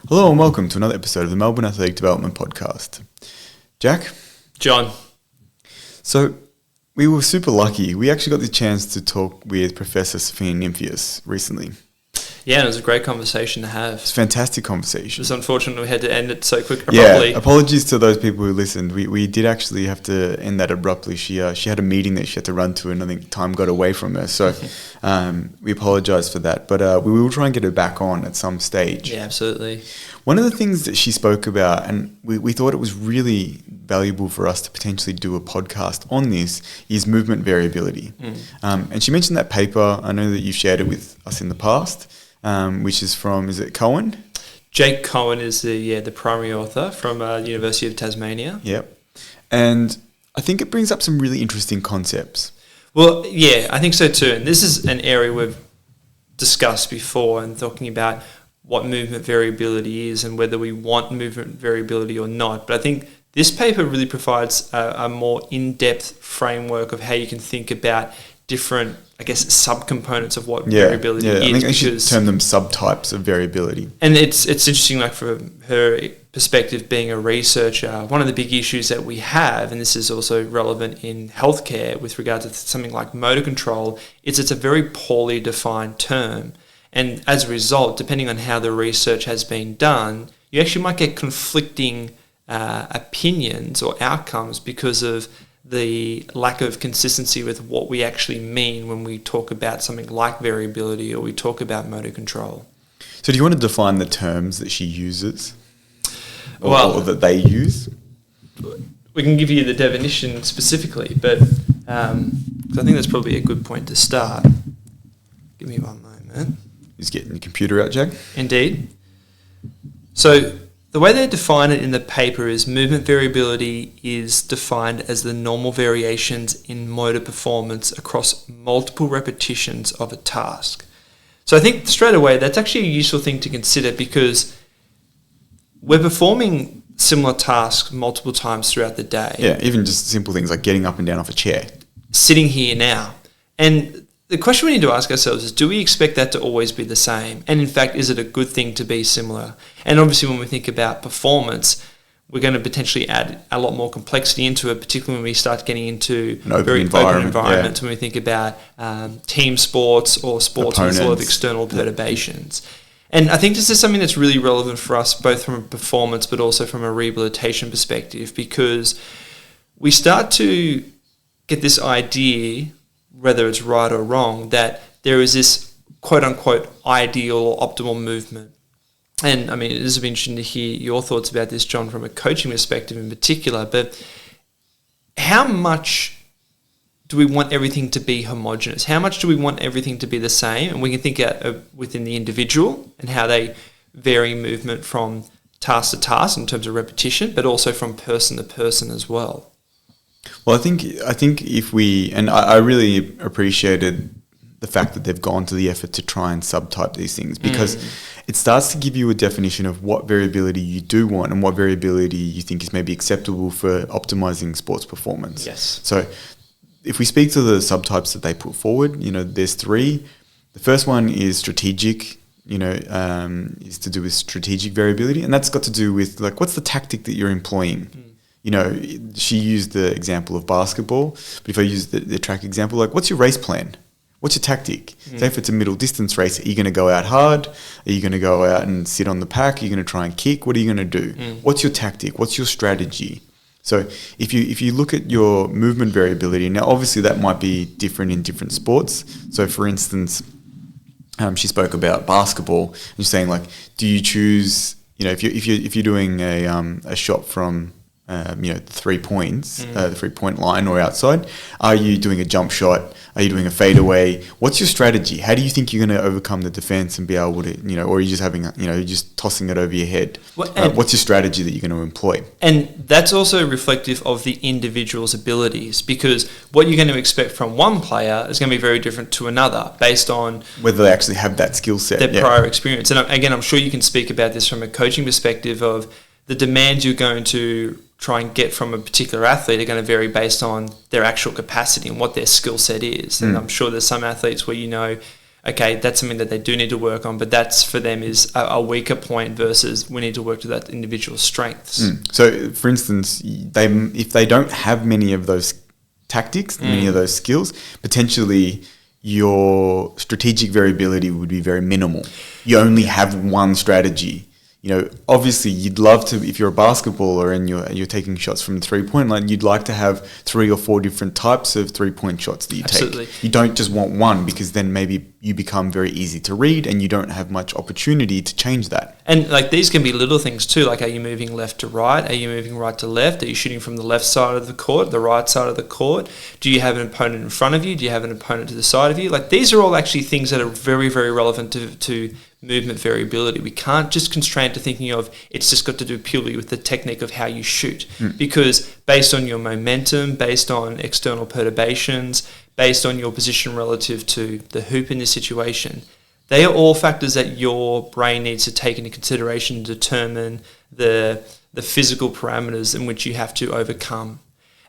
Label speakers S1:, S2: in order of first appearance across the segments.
S1: Hello and welcome to another episode of the Melbourne Athletic Development Podcast. Jack?
S2: John.
S1: So, we were super lucky. We actually got the chance to talk with Professor Sophia Nimphius recently.
S2: Yeah, it was a great conversation to have.
S1: It's a fantastic conversation.
S2: Just unfortunate we had to end it so abruptly.
S1: Yeah, apologies to those people who listened. We did actually have to end that abruptly. She had a meeting that she had to run to, and I think time got away from her. So we apologise for that. But we will try and get her back on at some stage.
S2: Yeah, absolutely.
S1: One of the things that she spoke about, and we thought it was really valuable for us to potentially do a podcast on this, is movement variability. And she mentioned that paper. I know that you've shared it with us in the past. Which is from, is it Cowin?
S2: Jake Cowin is the primary author from University of Tasmania.
S1: Yep. And I think it brings up some really interesting concepts.
S2: Well, yeah, I think so too. And this is an area we've discussed before and talking about what movement variability is and whether we want movement variability or not. But I think this paper really provides a more in-depth framework of how you can think about different, I guess, subcomponents of what variability is.
S1: I think I should term them subtypes of variability.
S2: And it's interesting, like from her perspective, being a researcher, one of the big issues that we have, and this is also relevant in healthcare with regard to something like motor control, is it's a very poorly defined term. And as a result, depending on how the research has been done, you actually might get conflicting opinions or outcomes because of the lack of consistency with what we actually mean when we talk about something like variability or we talk about motor control.
S1: So do you want to define the terms that she uses
S2: or
S1: that they use?
S2: We can give you the definition specifically, but I think that's probably a good point to start. Give me one moment.
S1: Just getting your computer out, Jack.
S2: Indeed. So the way they define it in the paper is movement variability is defined as the normal variations in motor performance across multiple repetitions of a task. So I think straight away that's actually a useful thing to consider because we're performing similar tasks multiple times throughout the day.
S1: Yeah, even just simple things like getting up and down off a chair.
S2: Sitting here now. And the question we need to ask ourselves is, do we expect that to always be the same? And in fact, is it a good thing to be similar? And obviously when we think about performance, we're going to potentially add a lot more complexity into it, particularly when we start getting into
S1: open
S2: environments, when we think about team sports or sports with a lot of external perturbations. And I think this is something that's really relevant for us, both from a performance but also from a rehabilitation perspective, because we start to get this idea, whether it's right or wrong, that there is this quote-unquote ideal or optimal movement. And, I mean, it is interesting to hear your thoughts about this, John, from a coaching perspective in particular, but how much do we want everything to be homogenous? How much do we want everything to be the same? And we can think within the individual and how they vary movement from task to task in terms of repetition, but also from person to person as well.
S1: Well, I think if we, and I really appreciated the fact that they've gone to the effort to try and subtype these things because it starts to give you a definition of what variability you do want and what variability you think is maybe acceptable for optimizing sports performance.
S2: Yes.
S1: So if we speak to the subtypes that they put forward, there's three. The first one is strategic, is to do with strategic variability, and that's got to do with like what's the tactic that you're employing. She used the example of basketball, but if I use the track example, like what's your race plan? What's your tactic? Say if it's a middle distance race, are you going to go out hard? Are you going to go out and sit on the pack? Are you going to try and kick? What are you going to do? What's your tactic? What's your strategy? So if you look at your movement variability, now obviously that might be different in different sports. So for instance, she spoke about basketball and she's saying like, do you choose, if you're doing a shot from 3 points, the 3-point line or outside, are you doing a jump shot? Are you doing a fadeaway? What's your strategy? How do you think you're going to overcome the defense and be able to, or are you just having, just tossing it over your head? What's your strategy that you're going to employ?
S2: And that's also reflective of the individual's abilities, because what you're going to expect from one player is going to be very different to another based on
S1: whether they actually have that skill set,
S2: their prior experience. And again, I'm sure you can speak about this from a coaching perspective of the demands you're going to try and get from a particular athlete are going to vary based on their actual capacity and what their skill set is. And I'm sure there's some athletes where okay, that's something that they do need to work on, but that's for them is a weaker point versus we need to work to that individual's strengths.
S1: So, for instance, if they don't have many of those tactics, many of those skills, potentially your strategic variability would be very minimal. You only have one strategy. You know, obviously you'd love to, if you're a basketballer and you're taking shots from the 3-point line, you'd like to have 3 or 4 different types of 3-point shots that you
S2: Absolutely.
S1: take. You don't just want one, because then maybe you become very easy to read and you don't have much opportunity to change that.
S2: And like these can be little things too, like are you moving left to right? Are you moving right to left? Are you shooting from the left side of the court, the right side of the court? Do you have an opponent in front of you? Do you have an opponent to the side of you? Like these are all actually things that are very, very relevant to movement variability. We can't just constrain to thinking of it's just got to do purely with the technique of how you shoot, because based on your momentum, based on external perturbations, based on your position relative to the hoop in this situation, they are all factors that your brain needs to take into consideration to determine the physical parameters in which you have to overcome.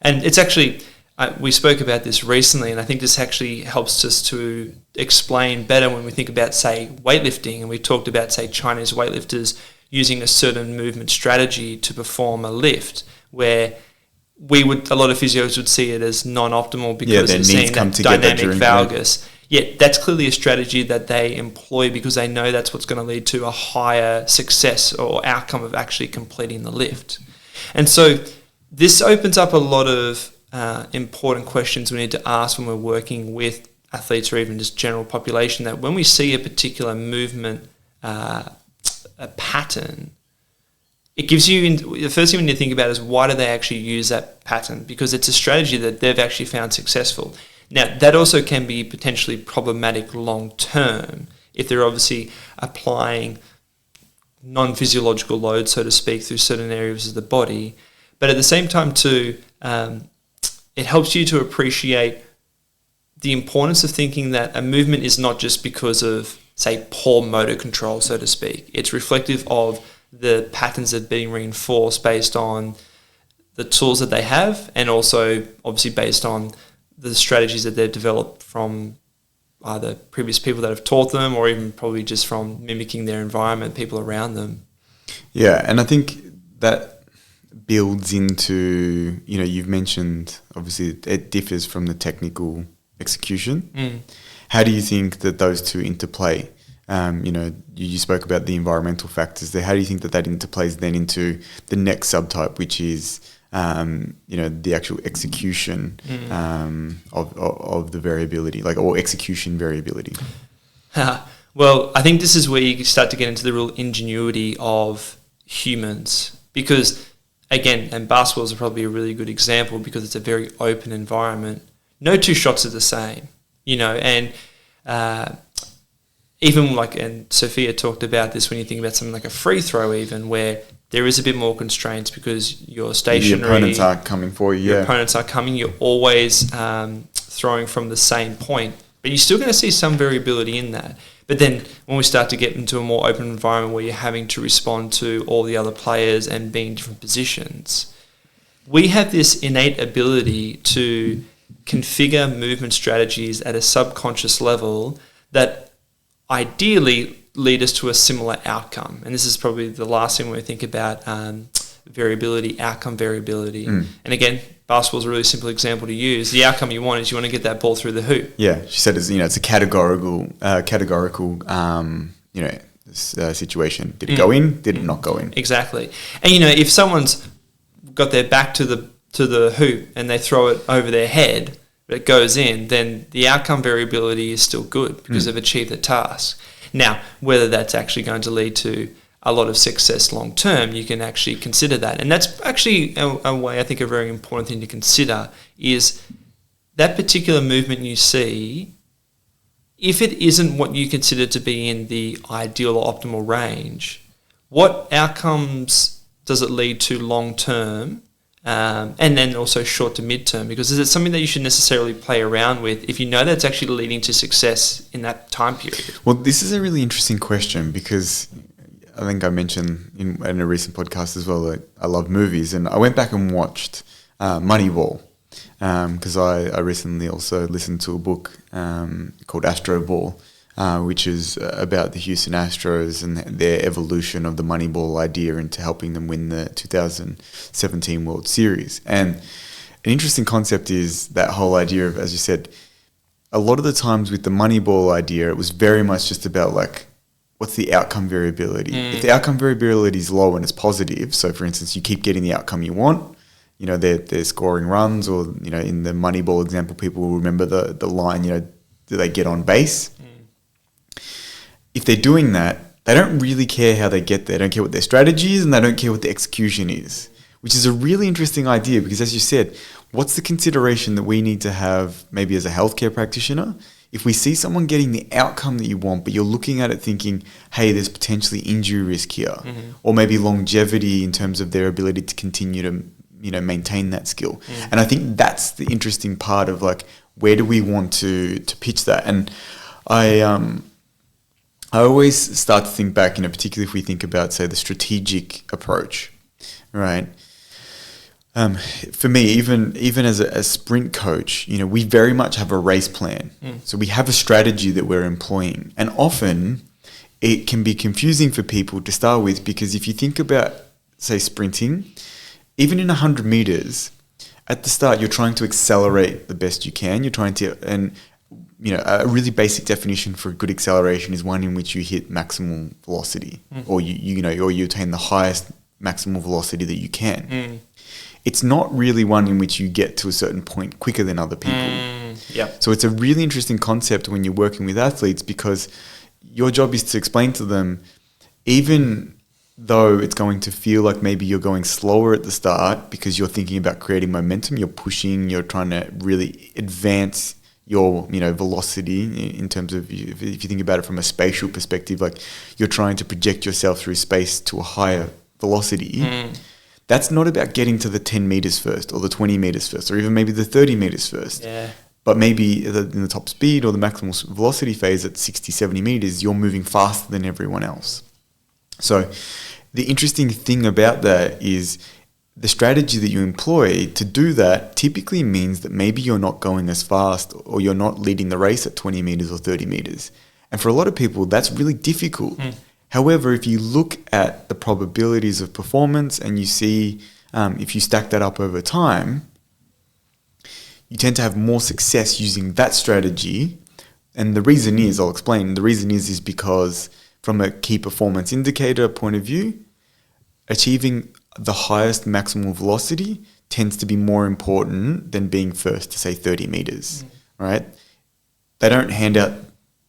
S2: And it's actually, we spoke about this recently, and I think this actually helps us to explain better when we think about, say, weightlifting, and we talked about, say, Chinese weightlifters using a certain movement strategy to perform a lift, where a lot of physios would see it as non-optimal because they're seeing that dynamic valgus. Yet that's clearly a strategy that they employ because they know that's what's going to lead to a higher success or outcome of actually completing the lift. And so this opens up a lot of important questions we need to ask when we're working with athletes or even just general population, that when we see a particular movement a pattern, it gives you, the first thing we need to think about is why do they actually use that pattern? Because it's a strategy that they've actually found successful. Now, that also can be potentially problematic long term if they're obviously applying non-physiological load, so to speak, through certain areas of the body. But at the same time too, it helps you to appreciate the importance of thinking that a movement is not just because of, say, poor motor control, so to speak. It's reflective of the patterns that are being reinforced based on the tools that they have, and also obviously based on the strategies that they've developed from either previous people that have taught them or even probably just from mimicking their environment, people around them.
S1: Yeah, and I think that builds into, you've mentioned, obviously it differs from the technical execution. How do you think that those two interplay? You spoke about the environmental factors there. How do you think that interplays then into the next subtype, which is the actual execution of the variability, or execution variability?
S2: Well, I think this is where you start to get into the real ingenuity of humans, because again, and basketball is probably a really good example because it's a very open environment. No two shots are the same, and even and Sophia talked about this when you think about something like a free throw, even where there is a bit more constraints because you're stationary.
S1: Your opponents are coming for you.
S2: Your opponents are coming. You're always throwing from the same point, but you're still going to see some variability in that. But then when we start to get into a more open environment where you're having to respond to all the other players and be in different positions, we have this innate ability to configure movement strategies at a subconscious level that ideally lead us to a similar outcome. And this is probably the last thing when we think about variability, outcome variability. And again, basketball is a really simple example to use. The outcome you want is you want to get that ball through the hoop. Yeah,
S1: she said it's a categorical situation. Did it go in? Did it not go in?
S2: Exactly. And if someone's got their back to the hoop and they throw it over their head, but it goes in, then the outcome variability is still good because they've achieved the task. Now, whether that's actually going to lead to a lot of success long term, you can actually consider that. And that's actually a way, I think, a very important thing to consider is that particular movement you see, if it isn't what you consider to be in the ideal or optimal range, what outcomes does it lead to long term? And then also short to mid-term, because is it something that you should necessarily play around with if you know that's actually leading to success in that time period?
S1: Well, this is a really interesting question because I think I mentioned in a recent podcast as well that I love movies, and I went back and watched Moneyball because I recently also listened to a book called Astro Ball which is about the Houston Astros and their evolution of the Moneyball idea into helping them win the 2017 World Series. And an interesting concept is that whole idea of, as you said, a lot of the times with the Moneyball idea, it was very much just about like, what's the outcome variability? If the outcome variability is low and it's positive, so for instance, you keep getting the outcome you want, you know, they're scoring runs, or, you know, in the Moneyball example, people will remember the line, you know, do they get on base? If they're doing that, they don't really care how they get there. They don't care what their strategy is, and they don't care what the execution is, which is a really interesting idea because, as you said, what's the consideration that we need to have maybe as a healthcare practitioner? If we see someone getting the outcome that you want, but you're looking at it thinking, hey, there's potentially injury risk here, or maybe longevity in terms of their ability to continue to, you know, maintain that skill. And I think that's the interesting part of like, where do we want to pitch that? And I always start to think back, you know, particularly if we think about, say, the strategic approach, right? For me, even as a sprint coach, you know, we very much have a race plan. So we have a strategy that we're employing. And often it can be confusing for people to start with, because if you think about, say, sprinting, even in 100 meters, at the start, you're trying to accelerate the best you can. You're trying to, and you know, a really basic definition for good acceleration is one in which you hit maximal velocity, or you attain the highest maximal velocity that you can. It's not really one in which you get to a certain point quicker than other people. So it's a really interesting concept when you're working with athletes, because your job is to explain to them, even though it's going to feel like maybe you're going slower at the start because you're thinking about creating momentum, you're pushing, you're trying to really advance your, you know, velocity in terms of, if you think about it from a spatial perspective, like you're trying to project yourself through space to a higher velocity. That's not about getting to the 10 meters first, or the 20 meters first, or even maybe the 30 meters first. But maybe in the top speed or the maximal velocity phase at 60, 70 meters, you're moving faster than everyone else. So the interesting thing about that is the strategy that you employ to do that typically means that maybe you're not going as fast, or you're not leading the race at 20 meters or 30 meters. And for a lot of people, that's really difficult. However, if you look at the probabilities of performance and you see, if you stack that up over time, you tend to have more success using that strategy. And the reason is, I'll explain, the reason is because from a key performance indicator point of view, achieving the highest maximal velocity tends to be more important than being first to, say, 30 meters, right? They don't hand out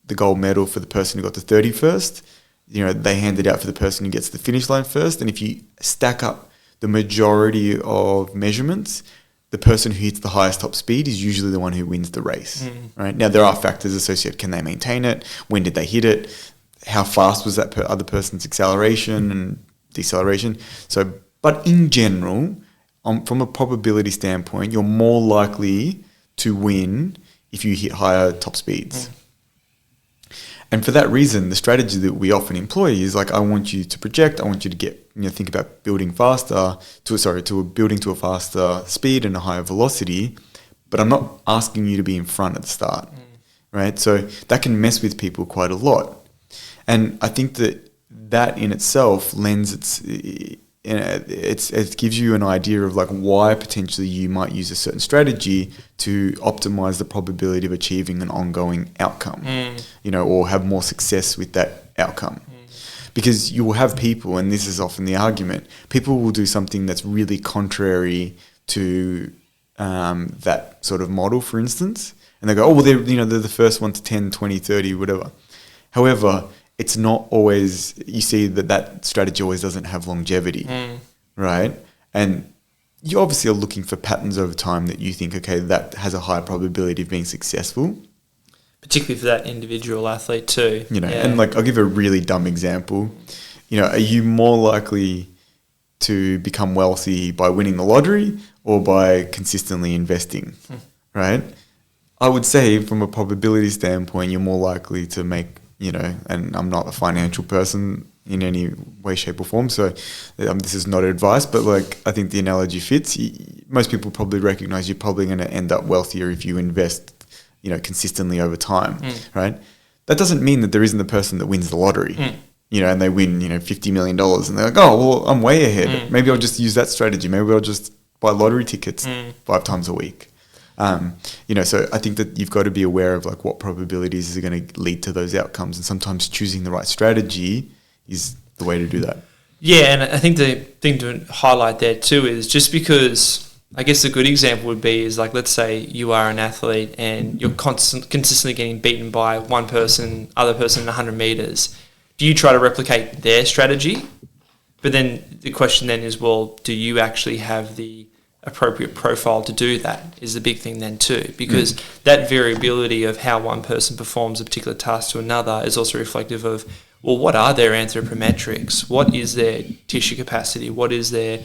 S1: the gold medal for the person who got to 30 first. You know, they hand it out for the person who gets to the finish line first. And if you stack up the majority of measurements, the person who hits the highest top speed is usually the one who wins the race, right? Now, there are factors associated. Can they maintain it? When did they hit it? How fast was that other person's acceleration and deceleration? So, but in general, from a probability standpoint, you're more likely to win if you hit higher top speeds. And for that reason, the strategy that we often employ is like, I want you to project, I want you to get, you know, think about building faster to building to a faster speed and a higher velocity, but I'm not asking you to be in front at the start, right? So that can mess with people quite a lot. And I think that in itself lends it gives you an idea of like why potentially you might use a certain strategy to optimize the probability of achieving an ongoing outcome, you know, or have more success with that outcome. Because you will have people, and this is often the argument, people will do something that's really contrary to that sort of model, for instance, and they go, oh, well, they're the first one to 10, 20, 30, whatever. However, it's not always, you see that strategy always doesn't have longevity, right? And you obviously are looking for patterns over time that you think, okay, that has a higher probability of being successful.
S2: Particularly for that individual athlete too.
S1: You know, and like, I'll give a really dumb example. You know, are you more likely to become wealthy by winning the lottery or by consistently investing, right? I would say from a probability standpoint, you're more likely to make, you know, and I'm not a financial person in any way, shape or form, so this is not advice, but like, I think the analogy fits. Most people probably recognize you're probably going to end up wealthier if you invest, you know, consistently over time, right? that doesn't mean that there isn't the person that wins the lottery, and they win, $50 million and they're like, oh, well, I'm way ahead. Maybe I'll just use that strategy. Maybe I'll just buy lottery tickets 5 times a week. So I think that you've got to be aware of like what probabilities are going to lead to those outcomes. And sometimes choosing the right strategy is the way to do that.
S2: Yeah, and I think the thing to highlight there too is just because I guess a good example would be is like, let's say you are an athlete and you're consistently getting beaten by other person in 100 meters. Do you try to replicate their strategy? But then the question then is, well, do you actually have the appropriate profile to do that is the big thing then too, because that variability of how one person performs a particular task to another is also reflective of, well, what are their anthropometrics? What is their tissue capacity? What is their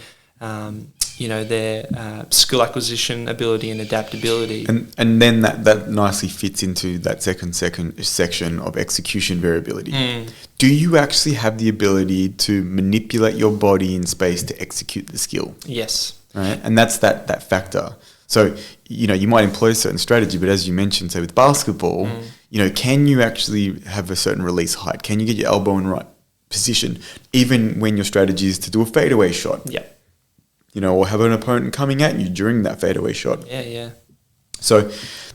S2: skill acquisition ability and adaptability?
S1: And then that nicely fits into that second section of execution variability. Do you actually have the ability to manipulate your body in space to execute the skill?
S2: Yes.
S1: Right? And that's that factor. So, you might employ a certain strategy, but as you mentioned, say with basketball, can you actually have a certain release height? Can you get your elbow in the right position, even when your strategy is to do a fadeaway shot?
S2: Yeah.
S1: Or have an opponent coming at you during that fadeaway shot.
S2: Yeah. So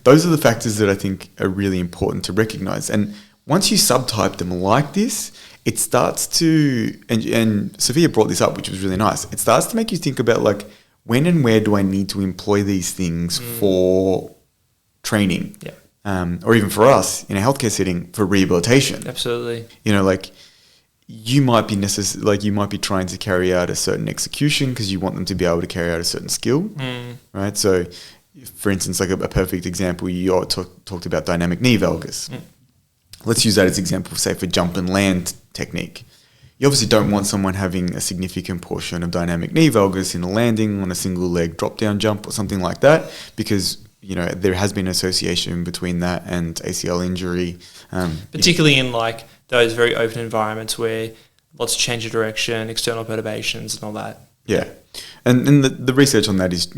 S1: those are the factors that I think are really important to recognize. And once you subtype them like this, it starts to, and Sophia brought this up, which was really nice. It starts to make you think about like, when and where do I need to employ these things for training?
S2: Yeah.
S1: Or even for us in a healthcare setting for rehabilitation.
S2: Absolutely.
S1: You might be trying to carry out a certain execution because you want them to be able to carry out a certain skill, right? So, for instance, like a perfect example, you talked about dynamic knee valgus. Let's use that as an example, say for jump and land technique. You obviously don't want someone having a significant portion of dynamic knee valgus in a landing on a single leg drop down jump or something like that, because there has been an association between that and ACL injury.
S2: Particularly in like those very open environments where lots of change of direction, external perturbations and all that.
S1: Yeah. And the research on that is,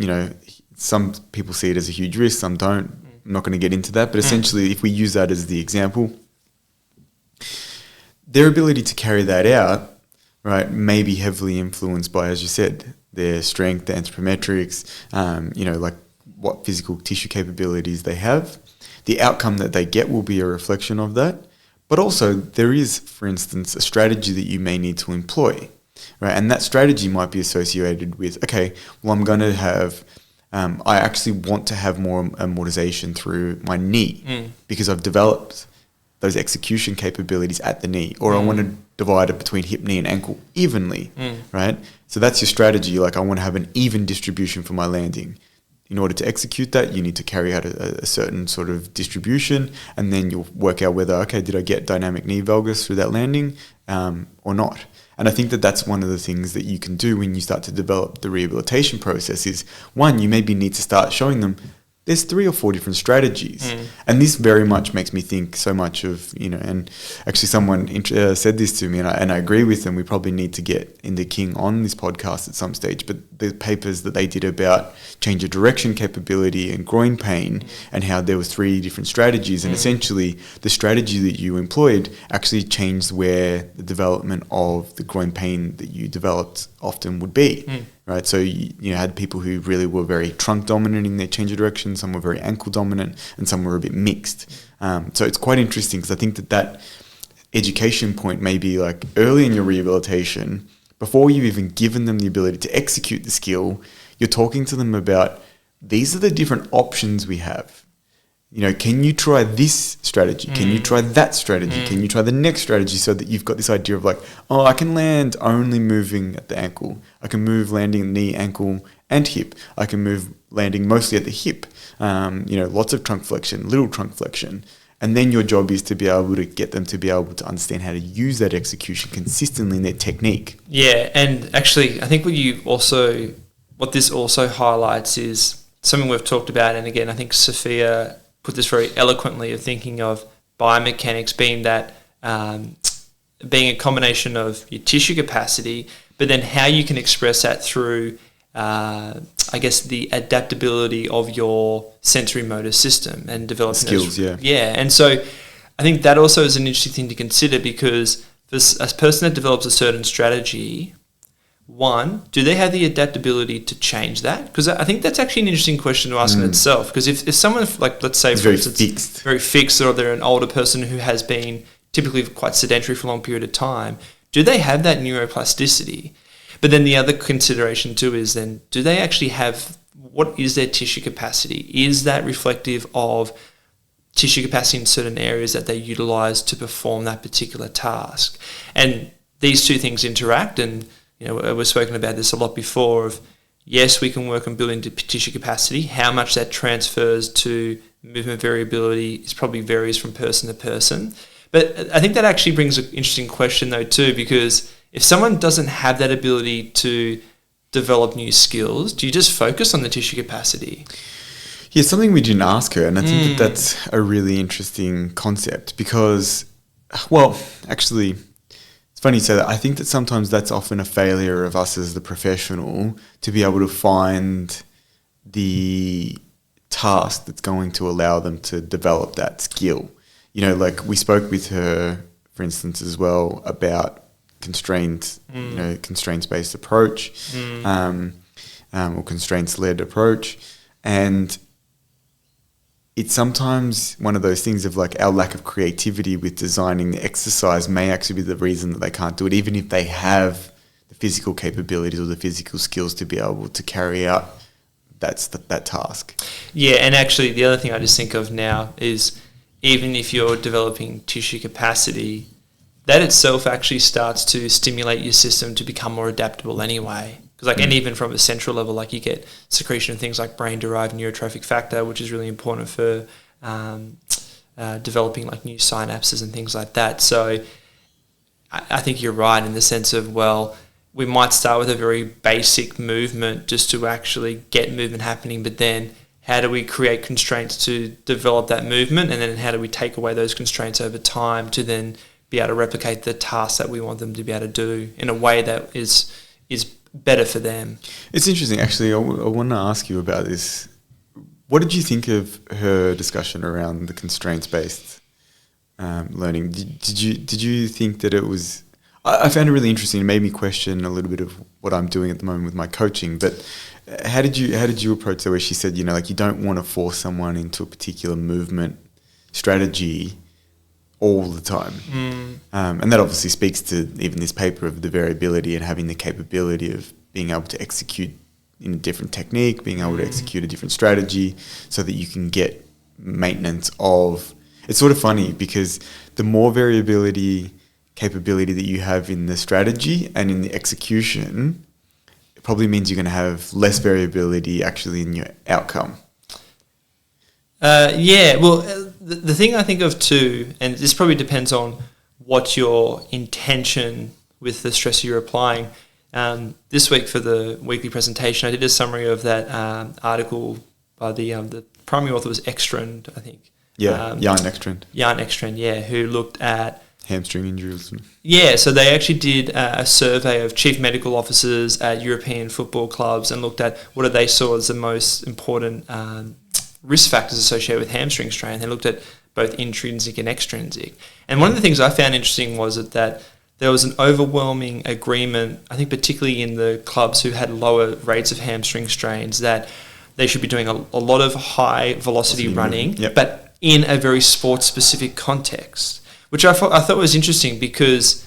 S1: some people see it as a huge risk, some don't. I'm not going to get into that, but essentially if we use that as the example, their ability to carry that out, right, may be heavily influenced by, as you said, their strength, their anthropometrics, like what physical tissue capabilities they have. The outcome that they get will be a reflection of that. But also there is, for instance, a strategy that you may need to employ, right? And that strategy might be associated with, okay, well, I'm going to have, I actually want to have more amortization through my knee because I've developed those execution capabilities at the knee, or I want to divide it between hip, knee and ankle evenly, right? So that's your strategy. Like I want to have an even distribution for my landing. In order to execute that, you need to carry out a certain sort of distribution, and then you'll work out whether, okay, did I get dynamic knee valgus through that landing or not? And I think that that's one of the things that you can do when you start to develop the rehabilitation process is, one, you maybe need to start showing them there's 3 or 4 different strategies. And this very much makes me think so much of, and actually someone said this to me and I agree with them. We probably need to get Inda King on this podcast at some stage, but the papers that they did about change of direction capability and groin pain and how there were 3 different strategies, and essentially the strategy that you employed actually changed where the development of the groin pain that you developed often would be. Right, so you had people who really were very trunk dominant in their change of direction, some were very ankle dominant, and some were a bit mixed. So it's quite interesting because I think that education point may be like early in your rehabilitation, before you've even given them the ability to execute the skill, you're talking to them about these are the different options we have. Can you try this strategy? Can you try that strategy? Can you try the next strategy, so that you've got this idea of like, oh, I can land only moving at the ankle. I can move landing knee, ankle, and hip. I can move landing mostly at the hip. Lots of trunk flexion, little trunk flexion. And then your job is to be able to get them to be able to understand how to use that execution consistently in their technique.
S2: Yeah, and actually, I think what this also highlights is something we've talked about, and again, I think Sophia put this very eloquently, of thinking of biomechanics being that being a combination of your tissue capacity, but then how you can express that through the adaptability of your sensory motor system and developing
S1: skills.
S2: Yeah, and so I think that also is an interesting thing to consider, because for a person that develops a certain strategy, one, do they have the adaptability to change that? Because I think that's actually an interesting question to ask in itself. Because if someone, like, let's say, for instance, very fixed, or they're an older person who has been typically quite sedentary for a long period of time, do they have that neuroplasticity? But then the other consideration too is then, do they actually have, what is their tissue capacity? Is that reflective of tissue capacity in certain areas that they utilize to perform that particular task? And these two things interact, and we've spoken about this a lot before of, yes, we can work on building tissue capacity. How much that transfers to movement variability is probably varies from person to person. But I think that actually brings an interesting question though too, because if someone doesn't have that ability to develop new skills, do you just focus on the tissue capacity?
S1: Yeah, something we didn't ask her, and I think that's a really interesting concept, because, well, actually, it's funny you say that. I think that sometimes that's often a failure of us as the professional to be able to find the task that's going to allow them to develop that skill. Like we spoke with her, for instance, as well about constraints-based approach, or constraints-led approach, and it's sometimes one of those things of like our lack of creativity with designing the exercise may actually be the reason that they can't do it, even if they have the physical capabilities or the physical skills to be able to carry out that task.
S2: Yeah, and actually the other thing I just think of now is, even if you're developing tissue capacity, that itself actually starts to stimulate your system to become more adaptable anyway. Because and even from a central level, like you get secretion of things like brain-derived neurotrophic factor, which is really important for developing like new synapses and things like that. So I think you're right in the sense of, well, we might start with a very basic movement just to actually get movement happening, but then how do we create constraints to develop that movement, and then how do we take away those constraints over time to then be able to replicate the tasks that we want them to be able to do in a way that is better for them. It's
S1: interesting, actually. I want to ask you about this. What did you think of her discussion around the constraints-based learning? Did you think that it was? I found it really interesting. It made me question a little bit of what I'm doing at the moment with my coaching. But how did you approach that? Where she said, you don't want to force someone into a particular movement strategy all the time. And that obviously speaks to even this paper of the variability and having the capability of being able to execute in a different technique, being able to execute a different strategy so that you can get maintenance of... It's sort of funny because the more variability capability that you have in the strategy and in the execution, it probably means you're going to have less variability actually in your outcome.
S2: The thing I think of too, and this probably depends on what your intention with the stress you're applying. This week for the weekly presentation, I did a summary of that article by the primary author was Ekstrand, I think.
S1: Yeah, Jan Ekstrand.
S2: Jan Ekstrand, yeah, who looked at
S1: hamstring injuries.
S2: Yeah, so they actually did a survey of chief medical officers at European football clubs and looked at what they saw as the most important risk factors associated with hamstring strain. They looked at both intrinsic and extrinsic. And one of the things I found interesting was that there was an overwhelming agreement, I think particularly in the clubs who had lower rates of hamstring strains, that they should be doing a lot of high velocity running, but in a very sports-specific context, which I thought was interesting, because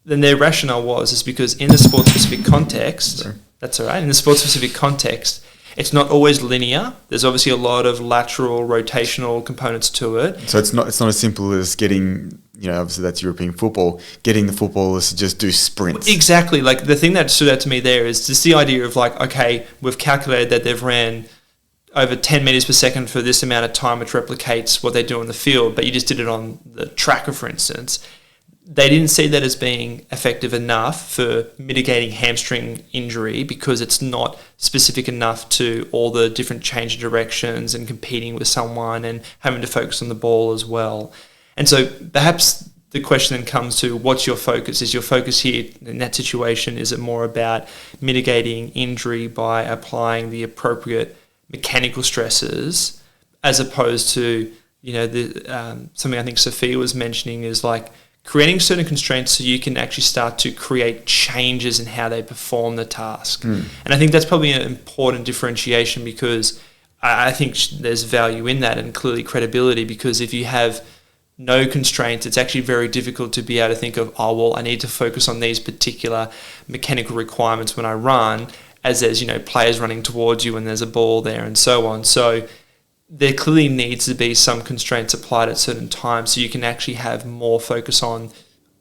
S2: then their rationale is because in the sports-specific context, that's all right, in the sports-specific context, it's not always linear. There's obviously a lot of lateral, rotational components to it.
S1: So it's not as simple as getting, obviously that's European football, getting the footballers to just do sprints.
S2: Exactly. Like the thing that stood out to me there is just the idea of like, okay, we've calculated that they've ran over 10 meters per second for this amount of time, which replicates what they do on the field, but you just did it on the tracker, for instance. They didn't see that as being effective enough for mitigating hamstring injury because it's not specific enough to all the different change of directions and competing with someone and having to focus on the ball as well. And so perhaps the question then comes to, what's your focus? Is your focus here in that situation, is it more about mitigating injury by applying the appropriate mechanical stresses as opposed to something I think Sophia was mentioning is like creating certain constraints so you can actually start to create changes in how they perform the task. And I think that's probably an important differentiation, because I think there's value in that, and clearly credibility, because if you have no constraints, it's actually very difficult to be able to think of, I need to focus on these particular mechanical requirements when I run, as there's, players running towards you and there's a ball there and so on. So there clearly needs to be some constraints applied at certain times so you can actually have more focus on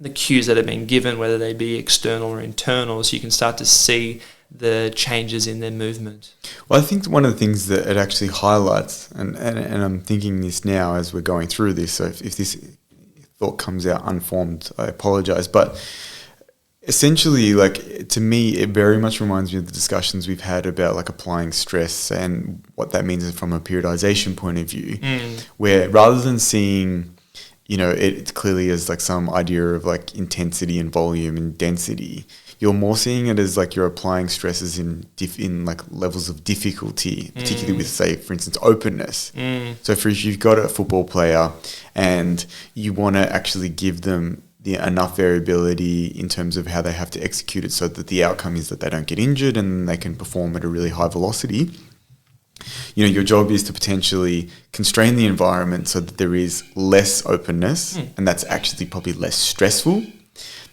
S2: the cues that have been given, whether they be external or internal, so you can start to see the changes in their movement.
S1: Well, I think one of the things that it actually highlights, and I'm thinking this now as we're going through this, so if this thought comes out unformed, I apologize, but essentially, like, to me, it very much reminds me of the discussions we've had about like applying stress and what that means from a periodization point of view, where rather than seeing, it clearly as like some idea of like intensity and volume and density, you're more seeing it as like you're applying stresses in like levels of difficulty, particularly with, say, for instance, openness. So if you've got a football player and you want to actually give them enough variability in terms of how they have to execute it so that the outcome is that they don't get injured and they can perform at a really high velocity, your job is to potentially constrain the environment so that there is less openness, and that's actually probably less stressful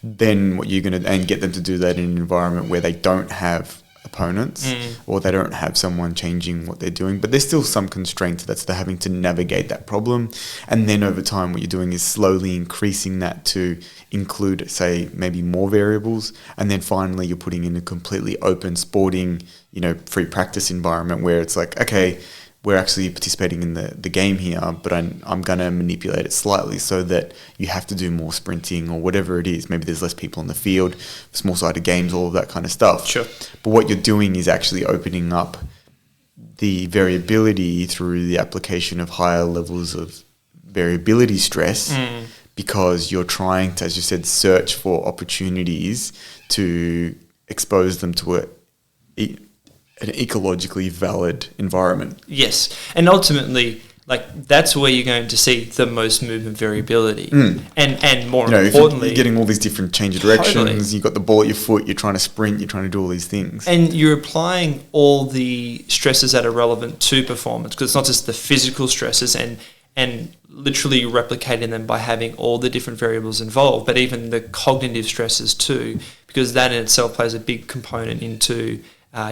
S1: than what you're going to, and get them to do that in an environment where they don't have opponents or they don't have someone changing what they're doing, but there's still some constraints that's they're having to navigate that problem. And then over time, what you're doing is slowly increasing that to include, say, maybe more variables. And then finally, you're putting in a completely open sporting, free practice environment where it's like, okay, we're actually participating in the game here, but I'm going to manipulate it slightly so that you have to do more sprinting or whatever it is. Maybe there's less people on the field, small-sided games, all of that kind of stuff.
S2: Sure.
S1: But what you're doing is actually opening up the variability through the application of higher levels of variability stress, because you're trying to, as you said, search for opportunities to expose them to an ecologically valid environment.
S2: Yes. And ultimately, like, that's where you're going to see the most movement variability. And more importantly,
S1: you're getting all these different change of directions, you've got the ball at your foot, you're trying to sprint, you're trying to do all these things.
S2: And you're applying all the stresses that are relevant to performance, because it's not just the physical stresses and literally replicating them by having all the different variables involved, but even the cognitive stresses too, because that in itself plays a big component into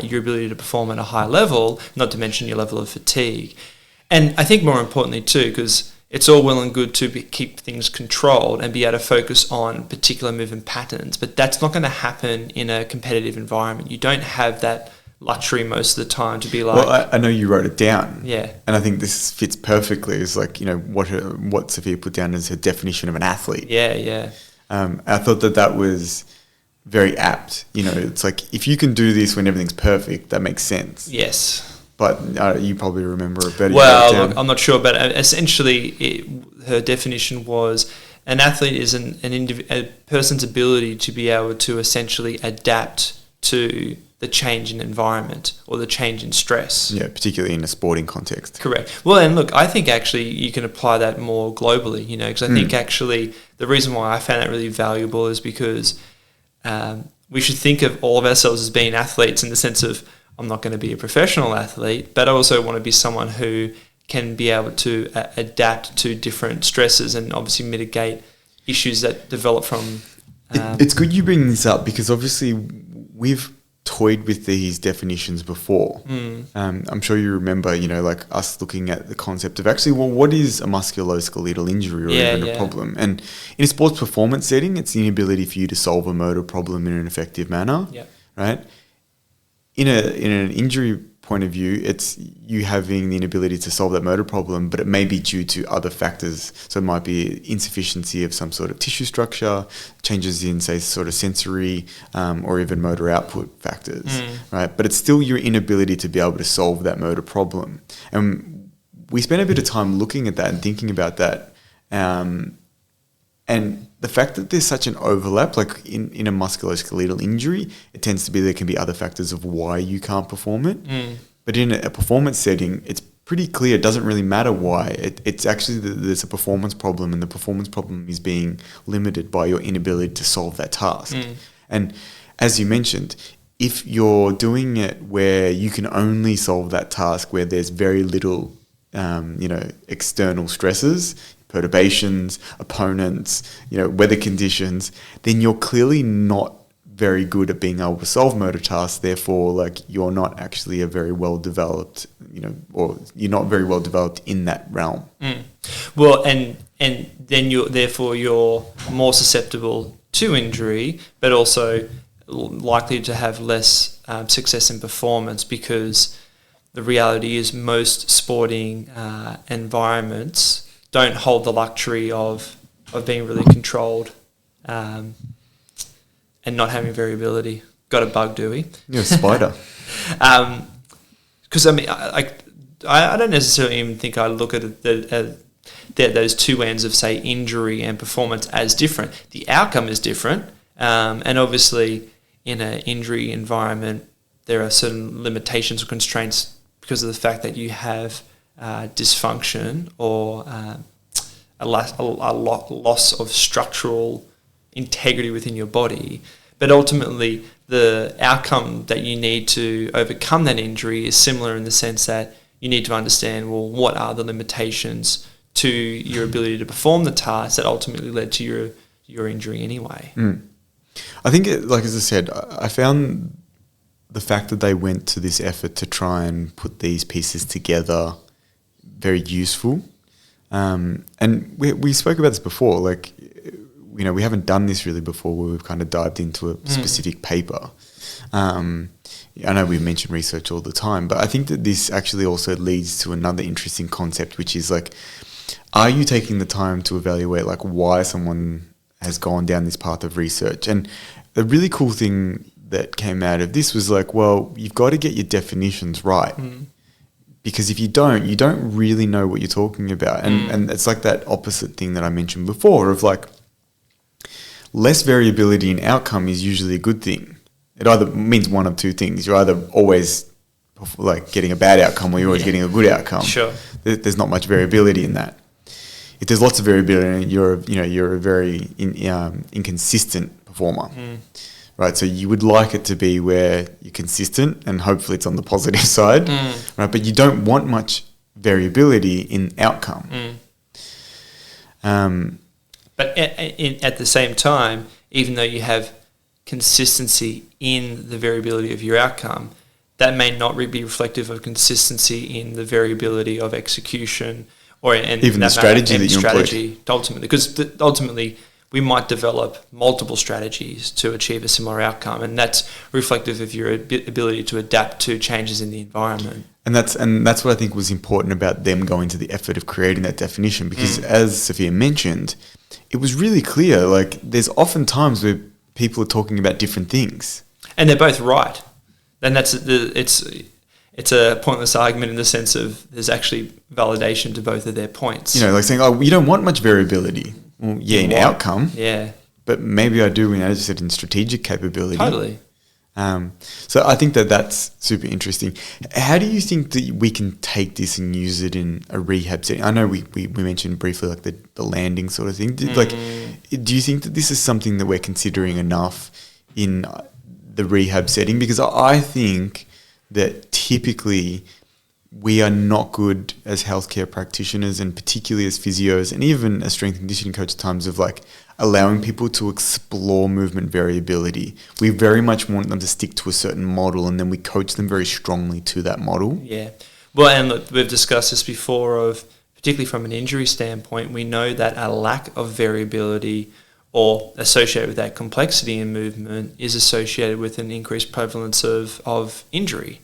S2: your ability to perform at a high level, not to mention your level of fatigue. And I think more importantly too, because it's all well and good to keep things controlled and be able to focus on particular movement patterns, but that's not going to happen in a competitive environment. You don't have that luxury most of the time to be like...
S1: Well, I know you wrote it down.
S2: Yeah.
S1: And I think this fits perfectly. It's like, what Sophia put down as her definition of an athlete.
S2: Yeah.
S1: I thought that was very apt. It's like, if you can do this when everything's perfect, that makes sense.
S2: Yes.
S1: But you probably remember it better.
S2: Well, look, I'm not sure, but essentially her definition was an athlete is a person's ability to be able to essentially adapt to the change in environment or the change in stress.
S1: Yeah, particularly in a sporting context.
S2: Correct. Well, and look, I think actually you can apply that more globally, because I think actually the reason why I found that really valuable is because we should think of all of ourselves as being athletes in the sense of, I'm not going to be a professional athlete, but I also want to be someone who can be able to adapt to different stresses and obviously mitigate issues that develop from...
S1: It's good you bring this up, because obviously we've toyed with these definitions before. I'm sure you remember, like us looking at the concept of actually, well, what is a musculoskeletal injury or even a problem? And in a sports performance setting, it's the inability for you to solve a motor problem in an effective manner, right? In an injury point of view, it's you having the inability to solve that motor problem, but it may be due to other factors. So it might be insufficiency of some sort of tissue structure, changes in, say, sort of sensory or even motor output factors, right? But it's still your inability to be able to solve that motor problem. And we spent a bit of time looking at that and thinking about that. And the fact that there's such an overlap, like in a musculoskeletal injury, it tends to be there can be other factors of why you can't perform it. But in a performance setting, it's pretty clear. It doesn't really matter why. It's actually there's a performance problem, and the performance problem is being limited by your inability to solve that task. And as you mentioned, if you're doing it where you can only solve that task where there's very little, external stresses, perturbations, opponents, weather conditions, then you're clearly not very good at being able to solve motor tasks. Therefore, like, you're not actually a very well developed, or you're not very well developed in that realm.
S2: Well, and then you're more susceptible to injury, but also likely to have less success in performance, because the reality is most sporting environments don't hold the luxury of being really controlled and not having variability. Got a bug, do we?
S1: You're a spider.
S2: Because I don't necessarily even think I look at those two ends of, say, injury and performance as different. The outcome is different, and obviously in an injury environment there are certain limitations or constraints because of the fact that you have dysfunction or a loss of structural integrity within your body. But ultimately, the outcome that you need to overcome that injury is similar in the sense that you need to understand, well, what are the limitations to your ability to perform the task that ultimately led to your injury anyway.
S1: I think, as I said, I found the fact that they went to this effort to try and put these pieces together very useful. And we spoke about this before, we haven't done this really before where we've kind of dived into a specific paper. I know we mention research all the time, but I think that this actually also leads to another interesting concept, which is are you taking the time to evaluate why someone has gone down this path of research? And the really cool thing that came out of this was you've got to get your definitions right. Because if you don't really know what you're talking about. And it's like that opposite thing that I mentioned before of less variability in outcome is usually a good thing. It either means one of two things. You're either always getting a bad outcome or you're always getting a good outcome.
S2: Sure.
S1: There's not much variability in that. If there's lots of variability, you're a very inconsistent performer. Right, so you would like it to be where you're consistent and hopefully it's on the positive side, right? But you don't want much variability in outcome.
S2: But at the same time, even though you have consistency in the variability of your outcome, that may not be reflective of consistency in the variability of execution or even
S1: the strategy that you employ.
S2: Ultimately, because ultimately we might develop multiple strategies to achieve a similar outcome, and that's reflective of your ability to adapt to changes in the environment.
S1: And that's what I think was important about them going to the effort of creating that definition, because as Sophia mentioned, it was really clear, there's often times where people are talking about different things.
S2: And they're both right. And it's a pointless argument in the sense of there's actually validation to both of their points.
S1: Saying, you don't want much variability. Well, in outcome.
S2: Yeah.
S1: But maybe I do, as you said, in strategic capability.
S2: Totally.
S1: So I think that's super interesting. How do you think that we can take this and use it in a rehab setting? I know we mentioned briefly the landing sort of thing. Do you think that this is something that we're considering enough in the rehab setting? Because I think that typically we are not good as healthcare practitioners, and particularly as physios and even as strength and conditioning coach, at times of allowing people to explore movement variability. We very much want them to stick to a certain model, and then we coach them very strongly to that model.
S2: Yeah. Well, and look, we've discussed this before particularly from an injury standpoint, we know that a lack of variability or associated with that complexity in movement is associated with an increased prevalence of injury.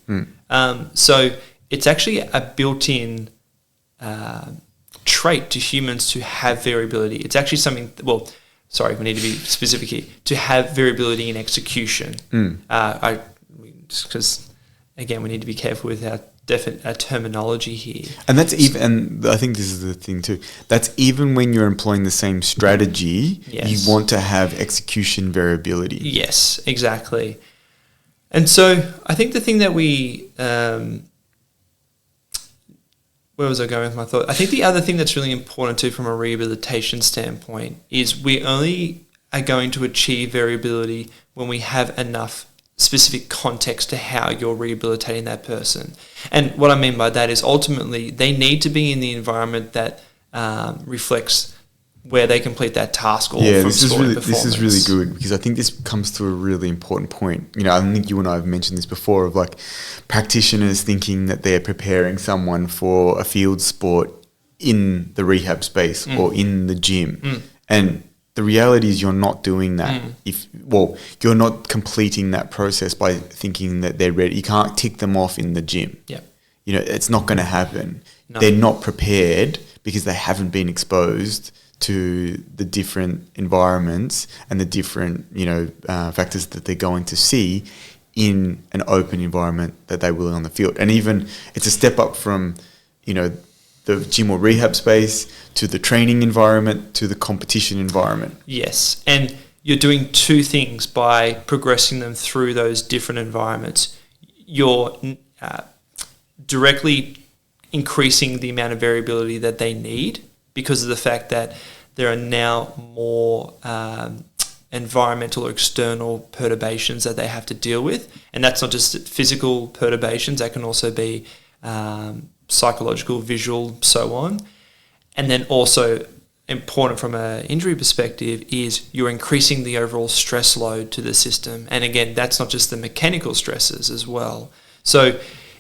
S2: So it's actually a built-in trait to humans to have variability. It's actually something, we need to be specific here, to have variability in execution. Because, again, we need to be careful with our terminology here.
S1: And that's even, and I think this is the thing too, that's even when you're employing the same strategy, you want to have execution variability.
S2: Yes, exactly. And so I think the thing that we where was I going with my thought? I think the other thing that's really important too from a rehabilitation standpoint is we only are going to achieve variability when we have enough specific context to how you're rehabilitating that person. And what I mean by that is ultimately they need to be in the environment that reflects where they complete that task. Or
S1: yeah,
S2: from
S1: this is really good, because I think this comes to a really important point. You know, I think you and I have mentioned this before, of like practitioners thinking that they're preparing someone for a field sport in the rehab space or in the gym, and the reality is you're not doing that. You're not completing that process by thinking that they're ready. You can't tick them off in the gym.
S2: Yeah,
S1: you know, it's not going to happen.
S2: No.
S1: They're not prepared because they haven't been exposed to the different environments and the different, factors that they're going to see in an open environment that they will on the field. And even it's a step up from, the gym or rehab space to the training environment to the competition environment.
S2: Yes, and you're doing two things by progressing them through those different environments. You're directly increasing the amount of variability that they need because of the fact that there are now more environmental or external perturbations that they have to deal with. And that's not just physical perturbations, that can also be psychological, visual, so on. And then also important from an injury perspective is you're increasing the overall stress load to the system. And again, that's not just the mechanical stresses as well. So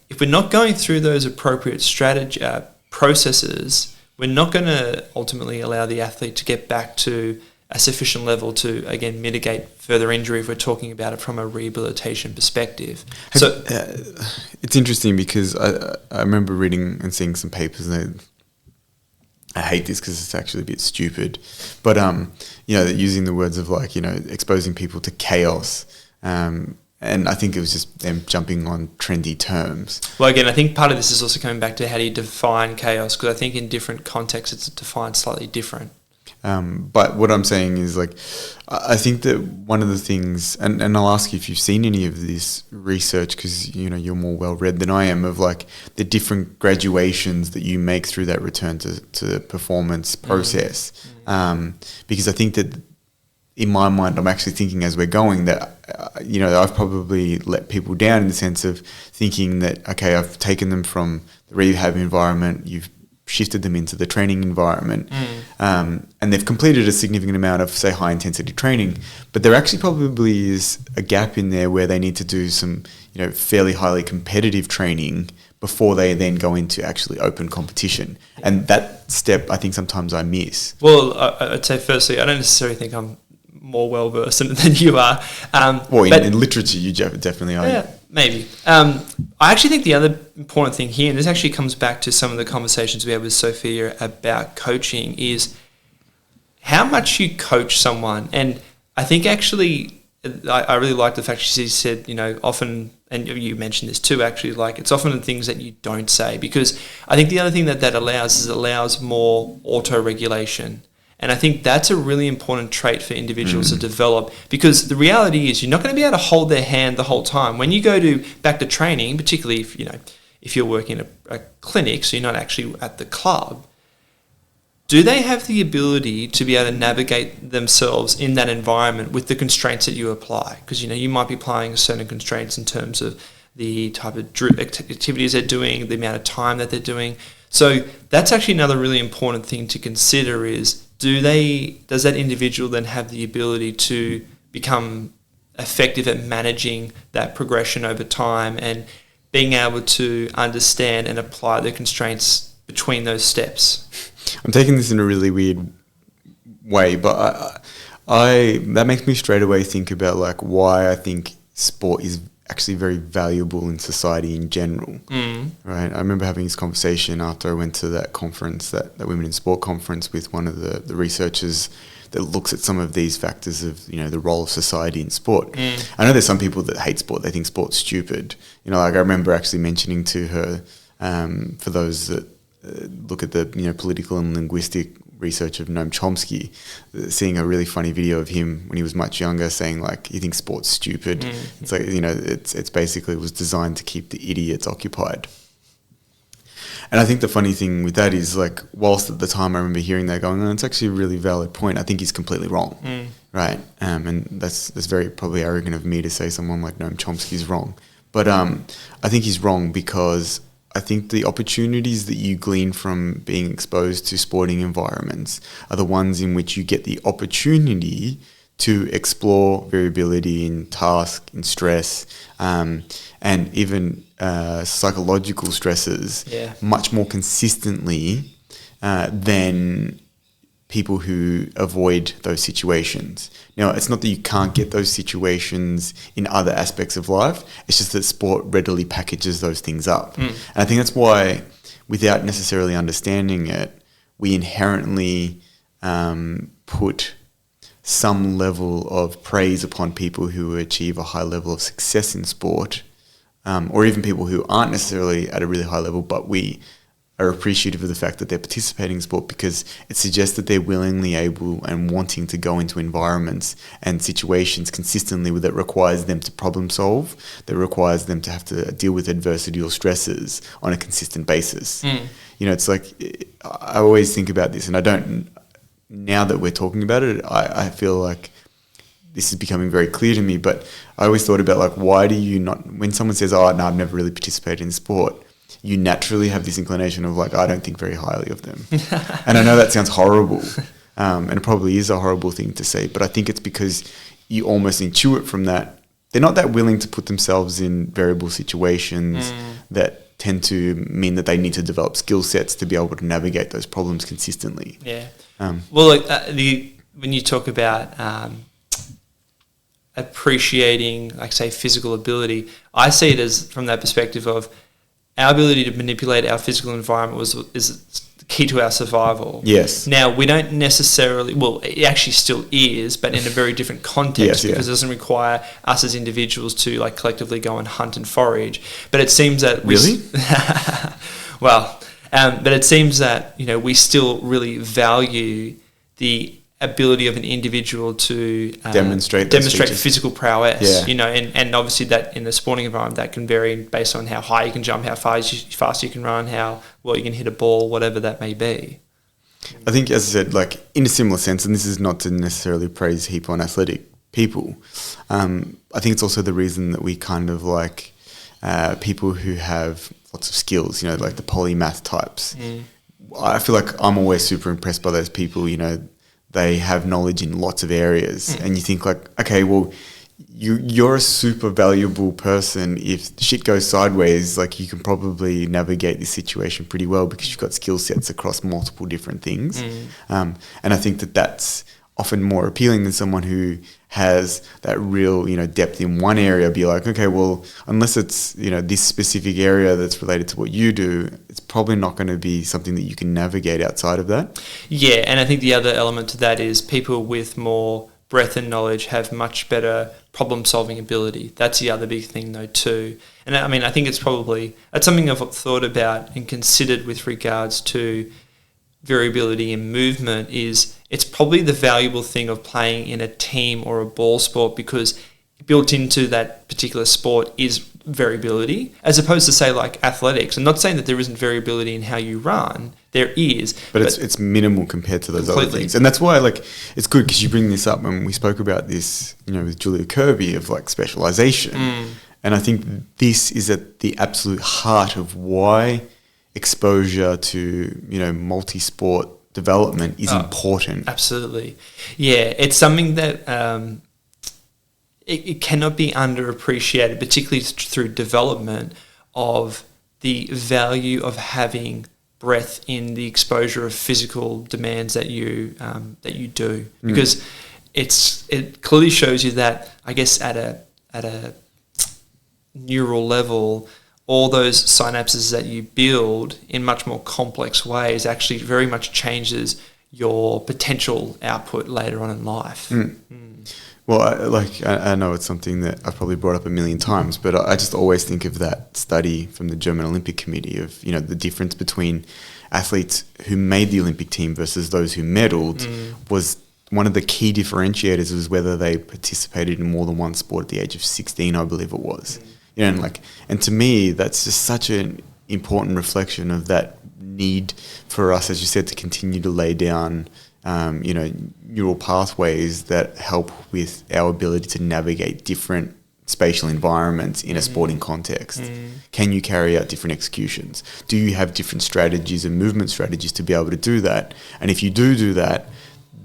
S2: if we're not going through those appropriate strategy processes, we're not going to ultimately allow the athlete to get back to a sufficient level to, again, mitigate further injury if we're talking about it from a rehabilitation perspective.
S1: It's interesting because I remember reading and seeing some papers, and I hate this because it's actually a bit stupid, but using the words of exposing people to chaos, and I think it was just them jumping on trendy terms. Well,
S2: again, I think part of this is also coming back to how do you define chaos, because I think in different contexts it's defined slightly different.
S1: But what I'm saying is, I think that one of the things, and I'll ask you if you've seen any of this research, because you're more well read than I am, of the different graduations that you make through that return to performance process. Because I think that in my mind, I'm actually thinking as we're going that, I've probably let people down in the sense of thinking that, okay, I've taken them from the rehab environment, you've shifted them into the training environment, and they've completed a significant amount of, say, high intensity training, but there actually probably is a gap in there where they need to do some, fairly highly competitive training before they then go into actually open competition. And that step, I think sometimes I miss.
S2: Well, I'd say firstly, I don't necessarily think I'm more well versed in it than you are.
S1: In literature, you definitely are.
S2: Yeah, maybe. I actually think the other important thing here, and this actually comes back to some of the conversations we had with Sophia about coaching, is how much you coach someone. And I think actually, I really like the fact she said, often, and you mentioned this too, actually, it's often the things that you don't say, because I think the other thing that allows is it allows more auto-regulation. And I think that's a really important trait for individuals to develop, because the reality is you're not going to be able to hold their hand the whole time. When you go back to training, particularly if you're working at a clinic, so you're not actually at the club, do they have the ability to be able to navigate themselves in that environment with the constraints that you apply? Because, you might be applying certain constraints in terms of the type of activities they're doing, the amount of time that they're doing. So that's actually another really important thing to consider is, does that individual then have the ability to become effective at managing that progression over time and being able to understand and apply the constraints between those steps?
S1: I'm taking this in a really weird way, but I that makes me straight away think about why I think sport is actually very valuable in society in general. Right? I remember having this conversation after I went to that conference, that Women in Sport conference, with one of the researchers that looks at some of these factors of the role of society in sport. I know there's some people that hate sport; they think sport's stupid. I remember actually mentioning to her, for those that look at the political and linguistic research of Noam Chomsky, seeing a really funny video of him when he was much younger saying he thinks sport's stupid. It's it's basically was designed to keep the idiots occupied. And I think the funny thing with that is, like, whilst at the time I remember hearing that going, it's actually a really valid point, I think he's completely wrong, right? And that's very probably arrogant of me to say someone like Noam Chomsky's wrong. But I think he's wrong because I think the opportunities that you glean from being exposed to sporting environments are the ones in which you get the opportunity to explore variability in task, in stress, and even psychological stresses much more consistently than people who avoid those situations. Now, it's not that you can't get those situations in other aspects of life. It's just that sport readily packages those things up. And I think that's why, without necessarily understanding it, we inherently put some level of praise upon people who achieve a high level of success in sport, or even people who aren't necessarily at a really high level, but we are appreciative of the fact that they're participating in sport because it suggests that they're willingly able and wanting to go into environments and situations consistently that requires them to problem solve, that requires them to have to deal with adversity or stresses on a consistent basis. You know, it's like, I always think about this, and I don't, now that we're talking about it, I feel like this is becoming very clear to me, but I always thought about, like, why do you not, when someone says, oh, no, I've never really participated in sport, you naturally have this inclination of, like, I don't think very highly of them. And I know that sounds horrible, and it probably is a horrible thing to say, but I think it's because you almost intuit from that. They're not that willing to put themselves in variable situations that tend to mean that they need to develop skill sets to be able to navigate those problems consistently.
S2: Yeah. Well, like, when you talk about appreciating, like, say, physical ability, I see it as from that perspective of our ability to manipulate our physical environment is the key to our survival.
S1: Yes.
S2: Now, we don't necessarily, well, it actually still is, but in a very different context, because it doesn't require us as individuals to, like, collectively go and hunt and forage. But it seems that well, but it seems that, you know, we still really value the ability of an individual to demonstrate physical prowess, you know, and obviously that in the sporting environment that can vary based on how high you can jump, how fast you can run, how well you can hit a ball, whatever that may be.
S1: I think, as I said, like, in a similar sense, and this is not to necessarily praise heap on athletic people, I think it's also the reason that we kind of like people who have lots of skills, you know, like the polymath types. I feel like I'm always super impressed by those people, you know, they have knowledge in lots of areas, and you think, like, okay, well, you're a super valuable person. If shit goes sideways, like, you can probably navigate this situation pretty well because you've got skill sets across multiple different things. And I think that that's often more appealing than someone who has that real, you know, depth in one area. Be like, okay, well, unless it's, you know, this specific area that's related to what you do, it's probably not going to be something that you can navigate outside of that. Yeah,
S2: and I think the other element to that is people with more breadth and knowledge have much better problem-solving ability. That's the other big thing, though, too. And I mean, I think it's something I've thought about and considered with regards to variability in movement. Is it's probably the valuable thing of playing in a team or a ball sport, because built into that particular sport is variability, as opposed to, say, like athletics. I'm not saying that there isn't variability in how you run. There is.
S1: But it's minimal compared to those other things. And that's why, like, it's good because you bring this up when we spoke about this, you know, with Julia Kirby, of, like, specialization. And I think this is at the absolute heart of why exposure to, you know, multi-sport development is important.
S2: Absolutely. Yeah, it's something that it cannot be underappreciated, particularly through development, of the value of having breadth in the exposure of physical demands that you do, because it clearly shows you that, I guess, at a neural level, all those synapses that you build in much more complex ways actually very much changes your potential output later on in life.
S1: Well, I know it's something that I've probably brought up a million times, but I just always think of that study from the German Olympic Committee of, you know, the difference between athletes who made the Olympic team versus those who medalled was one of the key differentiators was whether they participated in more than one sport at the age of 16, I believe it was. You know, and to me, that's just such an important reflection of that need for us, as you said, to continue to lay down, neural pathways that help with our ability to navigate different spatial environments in a sporting context. Can you carry out different executions? Do you have different strategies and movement strategies to be able to do that? And if you do that,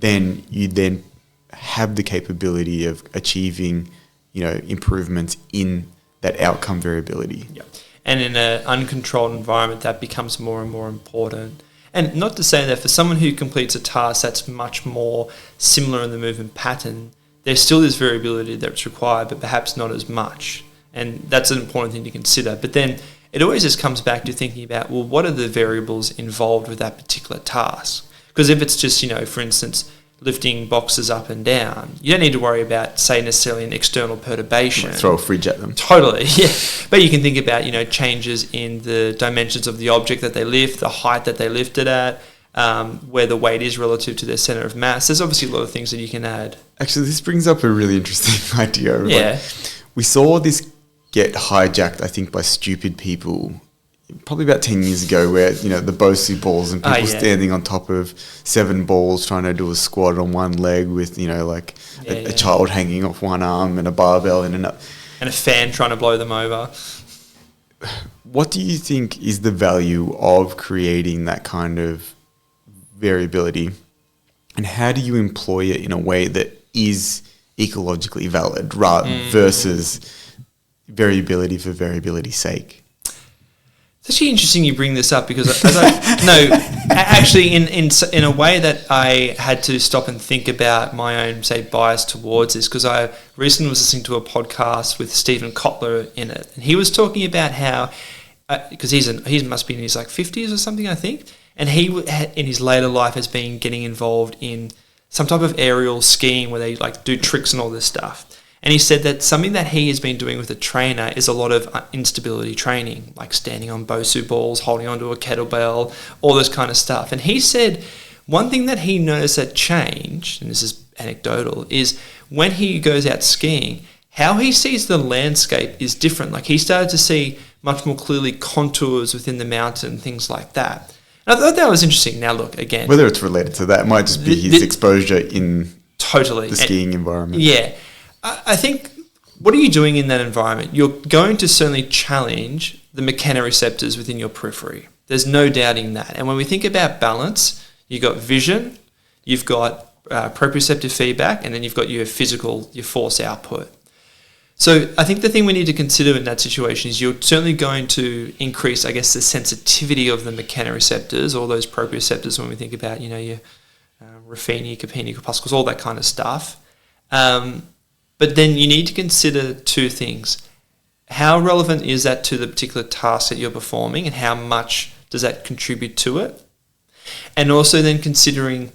S1: then you then have the capability of achieving, improvements in that outcome variability.
S2: Yeah. And in an uncontrolled environment, that becomes more and more important. And not to say that for someone who completes a task that's much more similar in the movement pattern, there still is variability that's required, but perhaps not as much. And that's an important thing to consider. But then it always just comes back to thinking about, well, what are the variables involved with that particular task? Because if it's just, for instance, lifting boxes up and down, you don't need to worry about, say, necessarily an external perturbation.
S1: Throw a fridge at them.
S2: Totally, yeah. But you can think about, changes in the dimensions of the object that they lift, the height that they lift it at, where the weight is relative to their center of mass. There's obviously a lot of things that you can add.
S1: Actually, this brings up a really interesting idea.
S2: Yeah.
S1: We saw this get hijacked, I think, by stupid people probably about 10 years ago, where, the Bosu balls and people standing on top of 7 balls trying to do a squat on one leg with, a child hanging off one arm and a barbell in another.
S2: And a fan trying to blow them over.
S1: What do you think is the value of creating that kind of variability, and how do you employ it in a way that is ecologically valid versus variability for variability's sake?
S2: It's actually interesting you bring this up, because actually in a way that I had to stop and think about my own, say, bias towards this, because I recently was listening to a podcast with Stephen Kotler in it, and he was talking about how, because he must be in his 50s or something, I think, and he in his later life has been getting involved in some type of aerial skiing where they do tricks and all this stuff. And he said that something that he has been doing with a trainer is a lot of instability training, like standing on Bosu balls, holding onto a kettlebell, all this kind of stuff. And he said one thing that he noticed that changed, and this is anecdotal, is when he goes out skiing, how he sees the landscape is different. Like, he started to see much more clearly contours within the mountain, things like that. And I thought that was interesting. Now, look, again,
S1: whether it's related to that, it might just be his exposure in the skiing environment.
S2: Yeah. I think, what are you doing in that environment? You're going to certainly challenge the mechanoreceptors within your periphery. There's no doubting that. And when we think about balance, you've got vision, you've got proprioceptive feedback, and then you've got your force output. So I think the thing we need to consider in that situation is you're certainly going to increase, I guess, the sensitivity of the mechanoreceptors, or those proprioceptors, when we think about, your Ruffini, Capini, corpuscles, all that kind of stuff. But then you need to consider 2 things. How relevant is that to the particular task that you're performing, and how much does that contribute to it? And also then considering,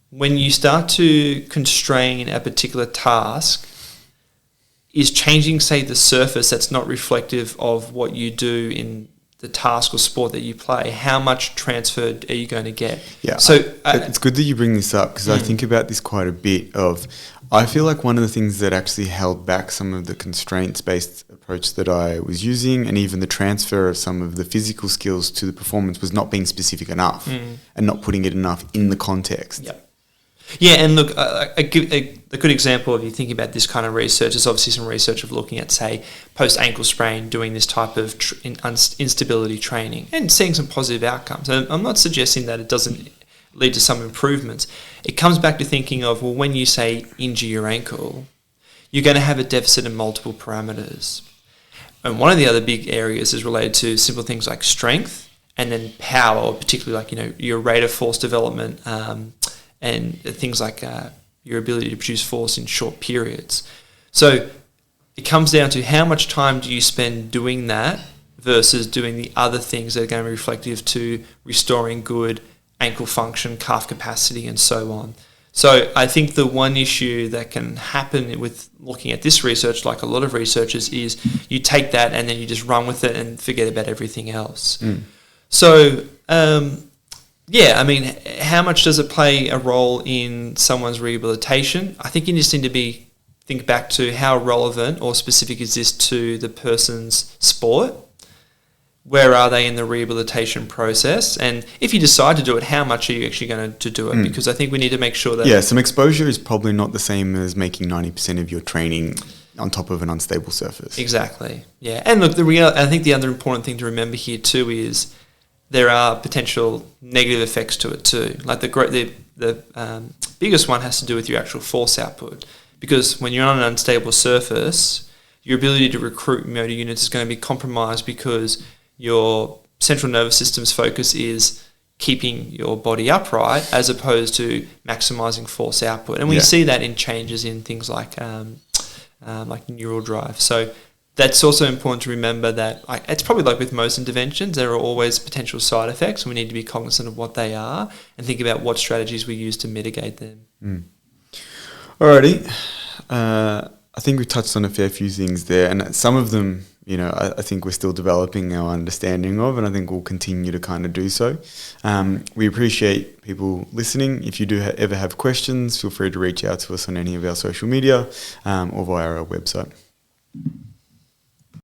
S2: when you start to constrain a particular task, is changing, say, the surface that's not reflective of what you do in the task or sport that you play, how much transfer are you going to get?
S1: Yeah, so it's good that you bring this up, because I think about this quite a bit. I feel like one of the things that actually held back some of the constraints-based approach that I was using, and even the transfer of some of the physical skills to the performance, was not being specific enough and not putting it enough in the context.
S2: Yep. Yeah, and look, a good example of you thinking about this kind of research is obviously some research of looking at, say, post-ankle sprain, doing this type of instability training and seeing some positive outcomes. And I'm not suggesting that it doesn't lead to some improvements. It comes back to thinking of, well, when you say injure your ankle, you're going to have a deficit in multiple parameters. And one of the other big areas is related to simple things like strength, and then power, particularly your rate of force development, and things like your ability to produce force in short periods. So it comes down to how much time do you spend doing that versus doing the other things that are going to be reflective to restoring good ankle function, calf capacity, and so on. So I think the one issue that can happen with looking at this research, like a lot of researchers, is you take that and then you just run with it and forget about everything else. So how much does it play a role in someone's rehabilitation? I think you just need to think back to how relevant or specific is this to the person's sport. where are they in the rehabilitation process? And if you decide to do it, how much are you actually going to do it? Because I think we need to make sure that...
S1: Yeah, some exposure is probably not the same as making 90% of your training on top of an unstable surface.
S2: Exactly, yeah. And look, I think the other important thing to remember here too is there are potential negative effects to it too. Like the biggest one has to do with your actual force output. Because when you're on an unstable surface, your ability to recruit motor units is going to be compromised because your central nervous system's focus is keeping your body upright as opposed to maximizing force output. And we see that in changes in things like neural drive. So that's also important to remember that it's probably like with most interventions, there are always potential side effects, and we need to be cognizant of what they are and think about what strategies we use to mitigate them.
S1: Alrighty. I think we touched on a fair few things there, and some of them, I think we're still developing our understanding of, and I think we'll continue to kind of do so. We appreciate people listening. If you do ever have questions, feel free to reach out to us on any of our social media or via our website.